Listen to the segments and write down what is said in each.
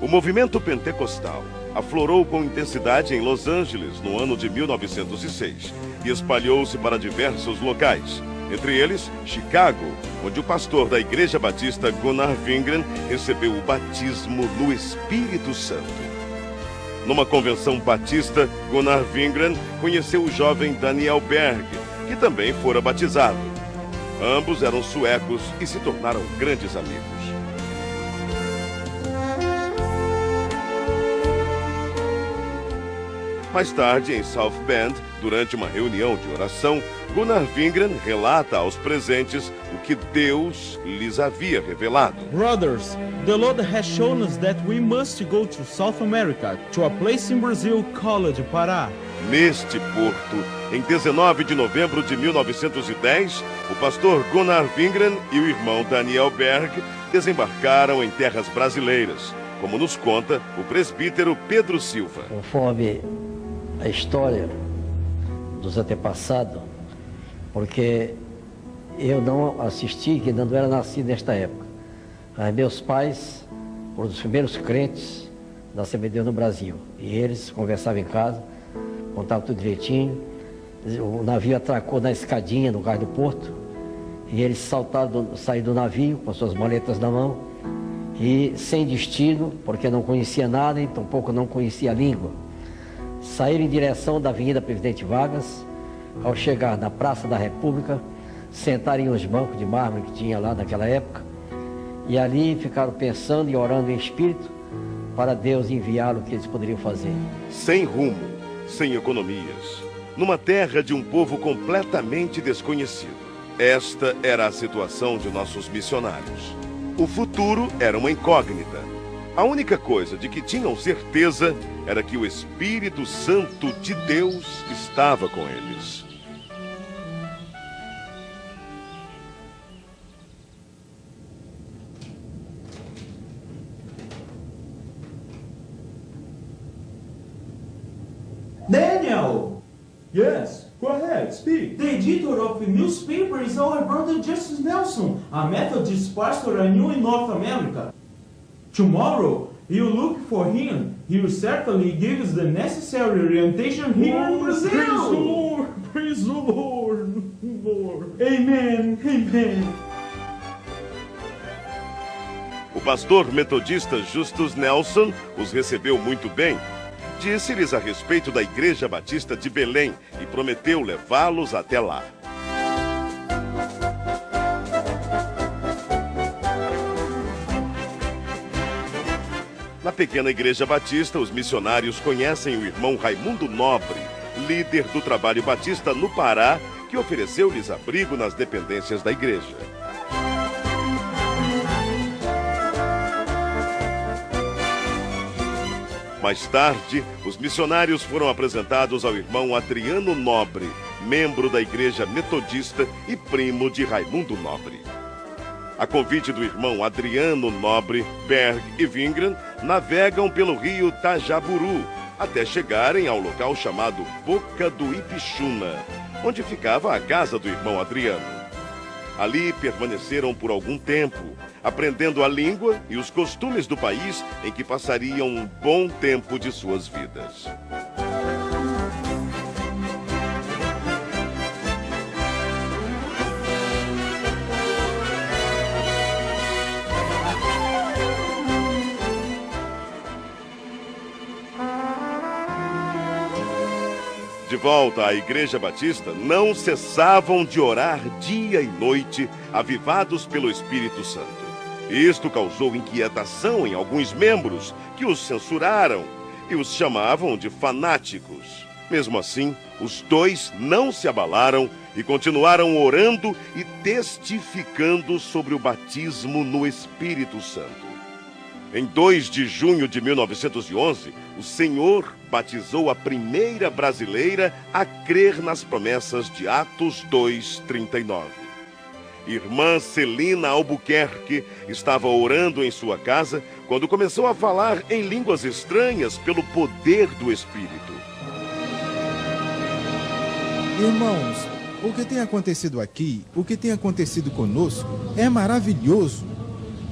O movimento pentecostal aflorou com intensidade em Los Angeles no ano de 1906 e espalhou-se para diversos locais, entre eles Chicago, onde o pastor da Igreja Batista Gunnar Wingren recebeu o batismo no Espírito Santo. Numa convenção batista, Gunnar Wingren conheceu o jovem Daniel Berg, que também fora batizado. Ambos eram suecos e se tornaram grandes amigos. Mais tarde, em South Bend, durante uma reunião de oração, Gunnar Wingren relata aos presentes o que Deus lhes havia revelado. Brothers, the Lord has shown us that we must go to South America, to a place in Brazil called Pará. Neste porto, em 19 de novembro de 1910, o pastor Gunnar Wingren e o irmão Daniel Berg desembarcaram em terras brasileiras, como nos conta o presbítero Pedro Silva. Conforme a história dos antepassados, porque eu não assisti, que não era nascido nesta época. Mas meus pais foram os primeiros crentes da Assembleia de Deus no Brasil. E eles conversavam em casa, contavam tudo direitinho. O navio atracou na escadinha no cais do porto. E eles saíram do navio com suas maletas na mão. E sem destino, porque não conhecia nada e tampouco não conhecia a língua. Saíram em direção da Avenida Presidente Vargas. Ao chegar na Praça da República, sentaram em uns bancos de mármore que tinha lá naquela época. E ali ficaram pensando e orando em espírito para Deus enviá-lo o que eles poderiam fazer. Sem rumo, sem economias, numa terra de um povo completamente desconhecido. Esta era a situação de nossos missionários. O futuro era uma incógnita. A única coisa de que tinham certeza era que o Espírito Santo de Deus estava com eles. Daniel! Yes, go ahead, speak. The editor of the newspaper is our brother Justice Nelson, a Methodist pastor I knew in North America. Tomorrow, you look for him. He will certainly give us the necessary orientation here in Brazil. Praise the Lord, praise the Lord, Lord. Amen, amen. O pastor metodista Justus Nelson os recebeu muito bem. Disse-lhes a respeito da Igreja Batista de Belém e prometeu levá-los até lá. Na pequena Igreja Batista, os missionários conhecem o irmão Raimundo Nobre, líder do trabalho batista no Pará, que ofereceu-lhes abrigo nas dependências da igreja. Mais tarde, os missionários foram apresentados ao irmão Adriano Nobre, membro da Igreja Metodista e primo de Raimundo Nobre. A convite do irmão Adriano Nobre, Berg e Wingren navegam pelo rio Tajaburu até chegarem ao local chamado Boca do Ipixuna, onde ficava a casa do irmão Adriano. Ali permaneceram por algum tempo, aprendendo a língua e os costumes do país em que passariam um bom tempo de suas vidas. De volta à Igreja Batista, não cessavam de orar dia e noite, avivados pelo Espírito Santo. Isto causou inquietação em alguns membros, que os censuraram e os chamavam de fanáticos. Mesmo assim, os dois não se abalaram e continuaram orando e testificando sobre o batismo no Espírito Santo. Em 2 de junho de 1911, o Senhor batizou a primeira brasileira a crer nas promessas de Atos 2:39. Irmã Celina Albuquerque estava orando em sua casa quando começou a falar em línguas estranhas pelo poder do Espírito. Irmãos, o que tem acontecido aqui, o que tem acontecido conosco, é maravilhoso.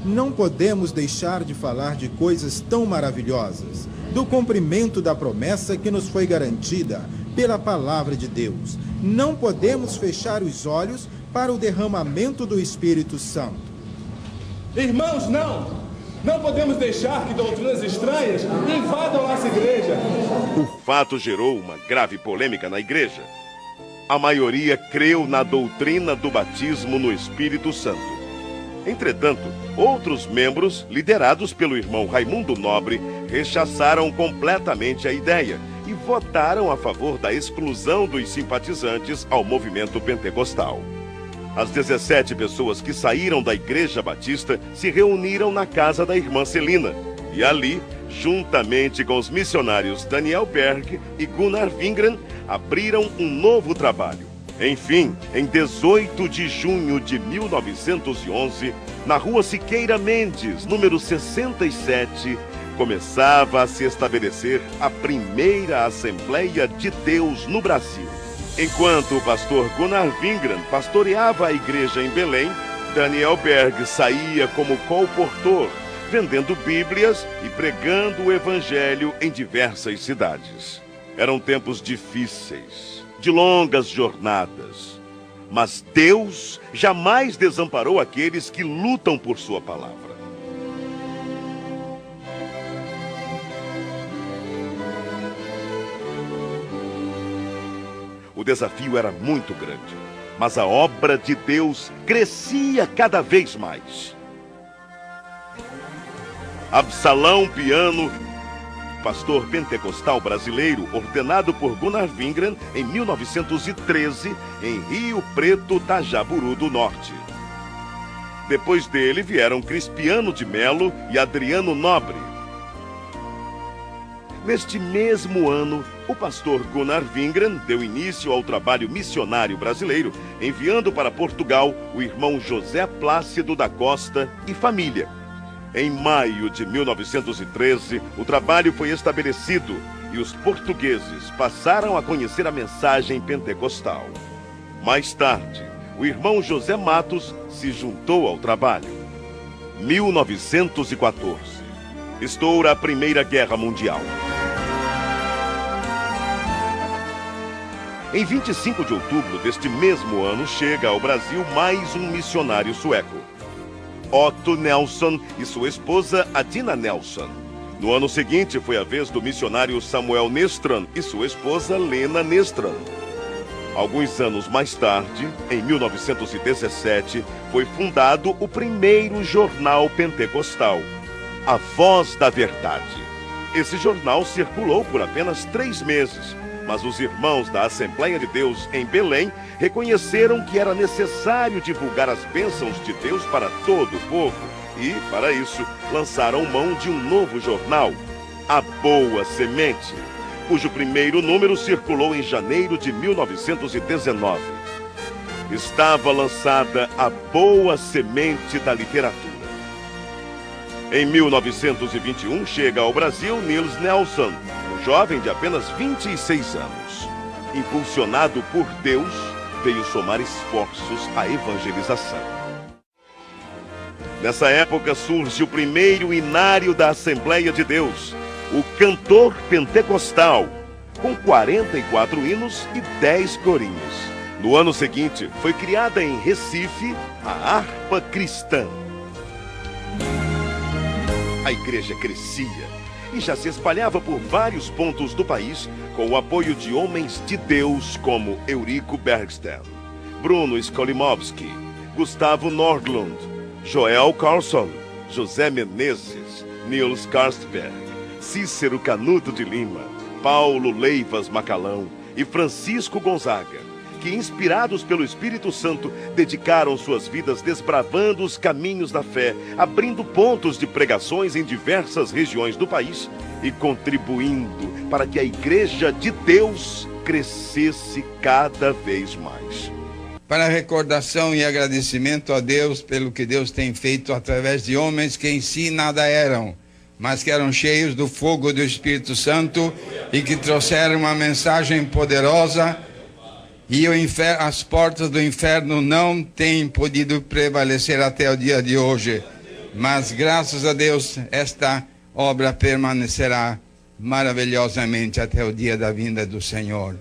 não podemos deixar de falar de coisas tão maravilhosas, do cumprimento da promessa que nos foi garantida pela palavra de Deus. Não podemos fechar os olhos para o derramamento do Espírito Santo. Irmãos, não podemos deixar que doutrinas estranhas invadam nossa igreja. O fato gerou uma grave polêmica na igreja. A maioria creu na doutrina do batismo no Espírito Santo. Entretanto, outros membros, liderados pelo irmão Raimundo Nobre, rechaçaram completamente a ideia e votaram a favor da exclusão dos simpatizantes ao movimento pentecostal. As 17 pessoas que saíram da Igreja Batista se reuniram na casa da irmã Celina e ali, juntamente com os missionários Daniel Berg e Gunnar Wingren, abriram um novo trabalho. Enfim, em 18 de junho de 1911, na rua Siqueira Mendes, número 67, começava a se estabelecer a primeira Assembleia de Deus no Brasil. Enquanto o pastor Gunnar Wingren pastoreava a igreja em Belém, Daniel Berg saía como colportor, vendendo Bíblias e pregando o Evangelho em diversas cidades. Eram tempos difíceis, de longas jornadas, mas Deus jamais desamparou aqueles que lutam por sua palavra. O desafio era muito grande, mas a obra de Deus crescia cada vez mais. Absalão Piano, pastor pentecostal brasileiro, ordenado por Gunnar Wingren em 1913, em Rio Preto, Tajaburu do Norte. Depois dele vieram Crispiano de Melo e Adriano Nobre. Neste mesmo ano, o pastor Gunnar Wingren deu início ao trabalho missionário brasileiro, enviando para Portugal o irmão José Plácido da Costa e família. Em maio de 1913, o trabalho foi estabelecido e os portugueses passaram a conhecer a mensagem pentecostal. Mais tarde, o irmão José Matos se juntou ao trabalho. 1914. Estoura a Primeira Guerra Mundial. Em 25 de outubro deste mesmo ano, chega ao Brasil mais um missionário sueco, Otto Nelson e sua esposa Adina Nelson. No ano seguinte, foi a vez do missionário Samuel Nestran e sua esposa Lena Nestran. Alguns anos mais tarde, em 1917, foi fundado o primeiro jornal pentecostal, A Voz da Verdade. Esse jornal circulou por apenas 3 meses, mas os irmãos da Assembleia de Deus em Belém reconheceram que era necessário divulgar as bênçãos de Deus para todo o povo e, para isso, lançaram mão de um novo jornal, A Boa Semente, cujo primeiro número circulou em janeiro de 1919. Estava lançada a Boa Semente da Literatura. Em 1921, chega ao Brasil Niels Nelson, um jovem de apenas 26 anos. Impulsionado por Deus, veio somar esforços à evangelização. Nessa época surge o primeiro inário da Assembleia de Deus, o Cantor Pentecostal, com 44 hinos e 10 corinhos. No ano seguinte, foi criada em Recife a Harpa Cristã. A igreja crescia e já se espalhava por vários pontos do país com o apoio de homens de Deus como Eurico Bergsten, Bruno Skolimowski, Gustavo Nordlund, Joel Carlson, José Menezes, Niels Karstberg, Cícero Canuto de Lima, Paulo Leivas Macalão e Francisco Gonzaga, que, inspirados pelo Espírito Santo, dedicaram suas vidas desbravando os caminhos da fé, abrindo pontos de pregações em diversas regiões do país e contribuindo para que a Igreja de Deus crescesse cada vez mais. Para recordação e agradecimento a Deus pelo que Deus tem feito através de homens que em si nada eram, mas que eram cheios do fogo do Espírito Santo e que trouxeram uma mensagem poderosa. E as portas do inferno não têm podido prevalecer até o dia de hoje. Mas, graças a Deus, esta obra permanecerá maravilhosamente até o dia da vinda do Senhor.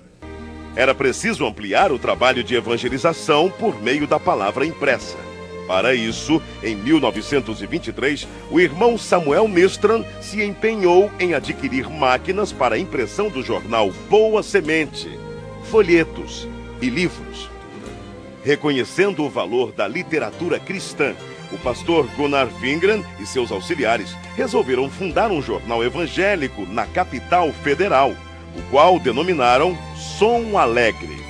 Era preciso ampliar o trabalho de evangelização por meio da palavra impressa. Para isso, em 1923, o irmão Samuel Nistran se empenhou em adquirir máquinas para a impressão do jornal Boa Semente, folhetos e livros. Reconhecendo o valor da literatura cristã, o pastor Gunnar Wingren e seus auxiliares resolveram fundar um jornal evangélico na capital federal, o qual denominaram Som Alegre.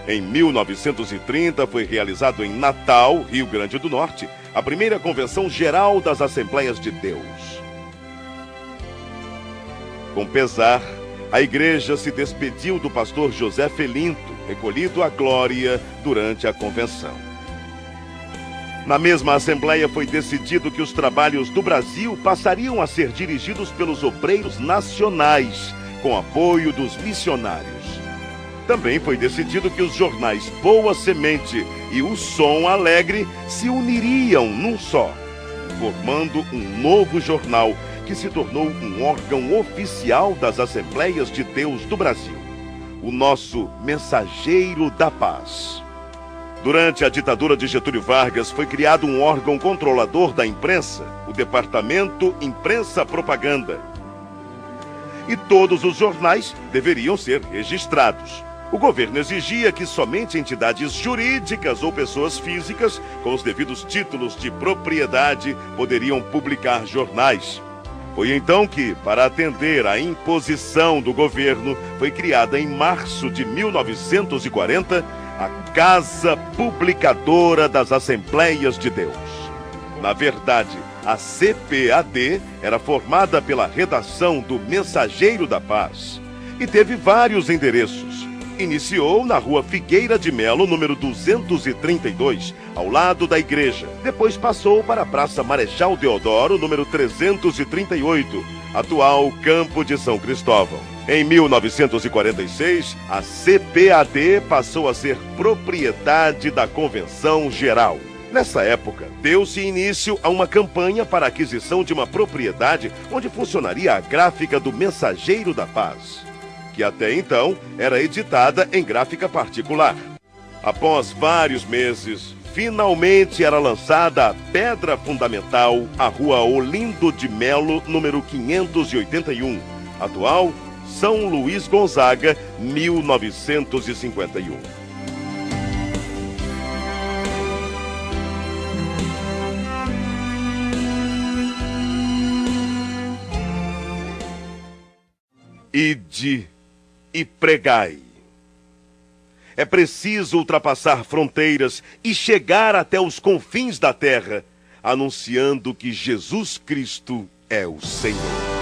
Em 1930 foi realizado em Natal, Rio Grande do Norte, a primeira Convenção Geral das Assembleias de Deus. Com pesar, a igreja se despediu do pastor José Felinto, recolhido à glória durante a convenção. Na mesma assembleia foi decidido que os trabalhos do Brasil passariam a ser dirigidos pelos obreiros nacionais, com apoio dos missionários. Também foi decidido que os jornais Boa Semente e o Som Alegre se uniriam num só, formando um novo jornal que se tornou um órgão oficial das Assembleias de Deus do Brasil, o nosso Mensageiro da Paz. Durante a ditadura de Getúlio Vargas, foi criado um órgão controlador da imprensa, o Departamento Imprensa Propaganda. E todos os jornais deveriam ser registrados. O governo exigia que somente entidades jurídicas ou pessoas físicas, com os devidos títulos de propriedade, poderiam publicar jornais. Foi então que, para atender à imposição do governo, foi criada em março de 1940 a Casa Publicadora das Assembleias de Deus. Na verdade, a CPAD era formada pela redação do Mensageiro da Paz e teve vários endereços. Iniciou na Rua Figueira de Melo, número 232, ao lado da igreja. Depois passou para a Praça Marechal Deodoro, número 338, atual Campo de São Cristóvão. Em 1946, a CPAD passou a ser propriedade da Convenção Geral. Nessa época, deu-se início a uma campanha para a aquisição de uma propriedade onde funcionaria a gráfica do Mensageiro da Paz, que até então era editada em gráfica particular. Após vários meses, finalmente era lançada a pedra fundamental, a Rua Olindo de Melo, número 581, atual São Luís Gonzaga, 1951. Ide e pregai. É preciso ultrapassar fronteiras e chegar até os confins da terra, anunciando que Jesus Cristo é o Senhor.